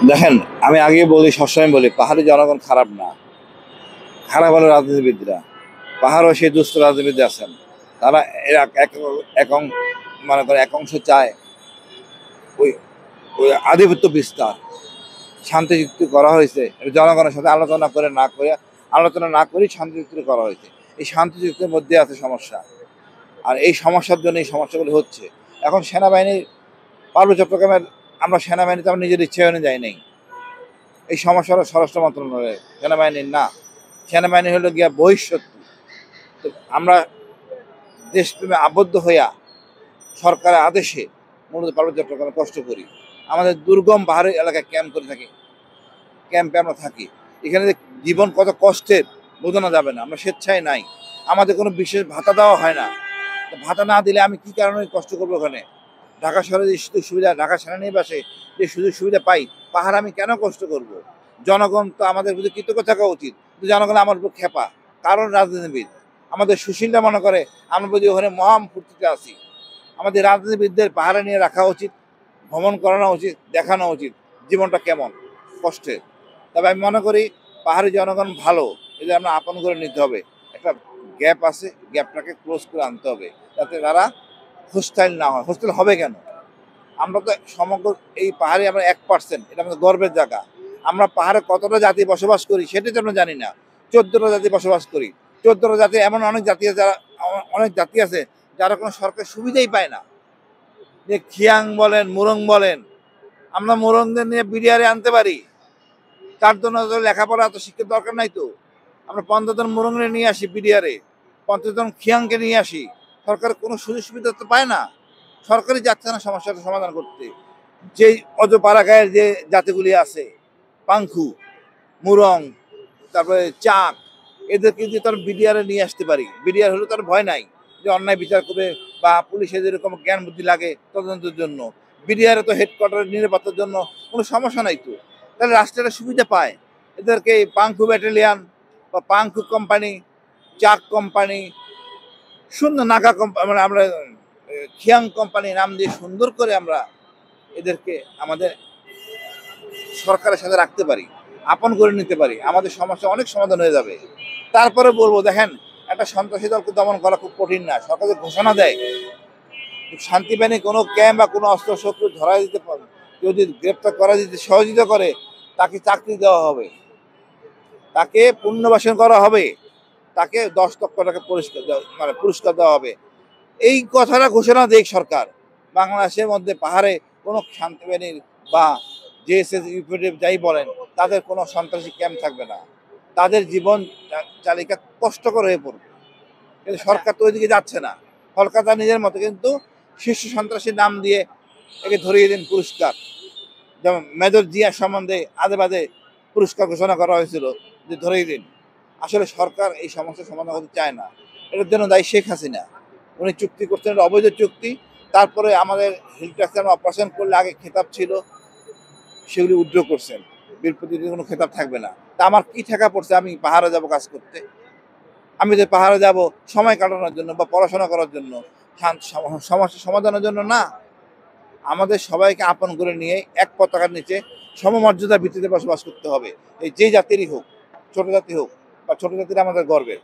দেখেন, আমি আগে বলি, সবসময় বলি, পাহাড়ি জনগণ খারাপ না, খারাপ হলো রাজনীতিবিদরা। পাহাড়ও সেই দুস্থ রাজনীতিবিদ আছেন, তারা এক মনে করে এক অংশ চায় ওই ওই আধিপত্য বিস্তার। শান্তি চুক্তি করা হয়েছে, এটা জনগণের সাথে আলোচনা না করেই শান্তি চুক্তি করা হয়েছে। এই শান্তি চুক্তির মধ্যে আছে সমস্যা, আর এই সমস্যার জন্য এই সমস্যাগুলো হচ্ছে। এখন সেনাবাহিনী পার্বত্য চট্টগ্রামের, আমরা সেনাবাহিনীতে আমরা নিজের ইচ্ছে অনুযায়ী নেই। এই সমস্যা হলো স্বরাষ্ট্র মন্ত্রণালয়ের, সেনাবাহিনীর না। সেনাবাহিনী হলো গিয়া বহিঃশত্রু। তো আমরা দেশপ্রেমে আবদ্ধ হইয়া সরকারের আদেশে মূলত পার্বত্য চট্টগ্রামে কষ্ট করি। আমাদের দুর্গম পাহাড়ি এলাকায় ক্যাম্প করে থাকি, ক্যাম্পে আমরা থাকি। এখানে যে জীবন কত কষ্টের বোঝানো যাবে না। আমরা স্বেচ্ছায় নাই, আমাদের কোনো বিশেষ ভাতা দেওয়া হয় না। তো ভাতা না দিলে আমি কি কারণে কষ্ট করবো ওখানে? ঢাকা শহরে যে সুযোগ সুবিধা, ঢাকা সেনানিবাসে যে সুযোগ সুবিধা পাই, পাহাড় আমি কেন কষ্ট করব? জনগণ তো আমাদের প্রতি কৃতজ্ঞ থাকা উচিত। কিন্তু জনগণ আমার উপর খেপা, কারণ রাজনীতিবিদ। আমাদের সুশীলরা মনে করে আমরা যদি ওখানে মহাম ফুর্তিতে আসি। আমাদের রাজনীতিবিদদের পাহাড়ে নিয়ে রাখা উচিত, ভ্রমণ করানো উচিত, দেখানো উচিত জীবনটা কেমন কষ্টের। তবে আমি মনে করি পাহাড়ি জনগণ ভালো, এদের আমরা আপন করে নিতে হবে। একটা গ্যাপ আছে, গ্যাপটাকে ক্লোজ করে আনতে হবে, যাতে তারা হোস্টাইল না হয়। হোস্টাইল হবে কেন? আমরা তো সমগ্র এই পাহাড়ে আমরা 1%, এটা আমাদের গর্বের জায়গা। আমরা পাহাড়ে কতটা জাতি বসবাস করি সেটা তো আমরা জানি না। 14টা জাতি বসবাস করি। 14টা জাতি, এমন অনেক জাতি আছে যারা, অনেক জাতি আছে যারা কোনো সরকারি সুবিধাই পায় না। যে খিয়াং বলেন, মুরং বলেন, আমরা মুরংদের নিয়ে বিডিআরে আনতে পারি। তার জন্য তো লেখাপড়া, এত শিক্ষার দরকার নাই তো। আমরা 15 জন মুরংরে নিয়ে আসি বিডিআরে, 50 জন খিয়াংকে নিয়ে আসি। সরকার কোনো সুযোগ সুবিধা তো পায় না। সরকারই যাচ্ছে না সমস্যাটা সমাধান করতে। যেই অজপাড়াগাঁয়ের যে জাতিগুলি আছে, পাংখু, মুরং, তারপরে চাক, এদেরকে যদি তার বিডিআরে নিয়ে আসতে পারি, বিডিআর হলে তার ভয় নাই যে অন্যায় বিচার করবে, বা পুলিশের যেরকম জ্ঞান বুদ্ধি লাগে তদন্তের জন্য। বিডিআরে তো হেডকোয়ার্টারের নিরাপত্তার জন্য কোনো সমস্যা নাই তো। তাহলে রাষ্ট্রের সুবিধা পায়। এদেরকে পাংখু ব্যাটালিয়ান বা পাংখু কোম্পানি, চাক কোম্পানি, সুন্দর নাগা কোম্পানি, মানে আমরা খিয়াং কোম্পানি নাম দিয়ে সুন্দর করে আমরা এদেরকে আমাদের সরকারের সাথে রাখতে পারি, আপন করে নিতে পারি, আমাদের সমস্যা অনেক সমাধান হয়ে যাবে। তারপরে বলবো, দেখেন, একটা সন্ত্রাসী দলকে দমন করা খুব কঠিন না। সরকার যে ঘোষণা দেয়, শান্তি বাহিনী কোনো ক্যাম্প বা কোনো অস্ত্র শত্রু ধরা দিতে পারে, যদি গ্রেপ্তার করা দিতে সহযোগিতা করে, তাকে চাকরি দেওয়া হবে, তাকে পুনর্বাসন করা হবে, তাকে 10 লক্ষ টাকা পুরস্কার দেওয়া হবে। এই কথাটা ঘোষণা দেয় সরকার। বাংলাদেশের মধ্যে পাহাড়ে কোনো শান্তি বাহিনীর বা জেএসএস ইউপিডিএফ যাই বলেন, তাদের কোনো সন্ত্রাসী ক্যাম্প থাকবে না। তাদের জীবন চালিকা কষ্টকর হয়ে পড়বে। কিন্তু সরকার তো ওইদিকে যাচ্ছে না। সরকার তার নিজের মতো কিন্তু শীর্ষ সন্ত্রাসীর নাম দিয়ে একে ধরিয়ে দিন পুরস্কার। যেমন মেজর জিয়া সম্বন্ধে আদে বাদে পুরস্কার ঘোষণা করা হয়েছিল, যে ধরিয়ে দিন। আসলে সরকার এই সমস্যার সমাধান করতে চায় না। এটার জন্য দায়ী শেখ হাসিনা। উনি চুক্তি করছেন, এটা অবৈধ চুক্তি। তারপরে আমাদের হিল ট্যাক্সে অপারেশন করলে আগে খেতাব ছিল, সেগুলি উইথড্র করছেন। বীর প্রতিনিধি কোনো খেতাব থাকবে না। তা আমার কি ঠেকা পড়ছে আমি পাহাড়ে যাব কাজ করতে? আমি যে পাহাড়ে যাব সময় কাটানোর জন্য বা পড়াশোনা করার জন্য, সমস্যা সমাধানের জন্য না। আমাদের সবাইকে আপন করে নিয়ে এক পতাকার নিচে সমমর্যাদার ভিত্তিতে বসবাস করতে হবে। এই যে জাতিরই হোক, ছোট জাতি হোক বা ছোট জাতির আমাদের গর্বের।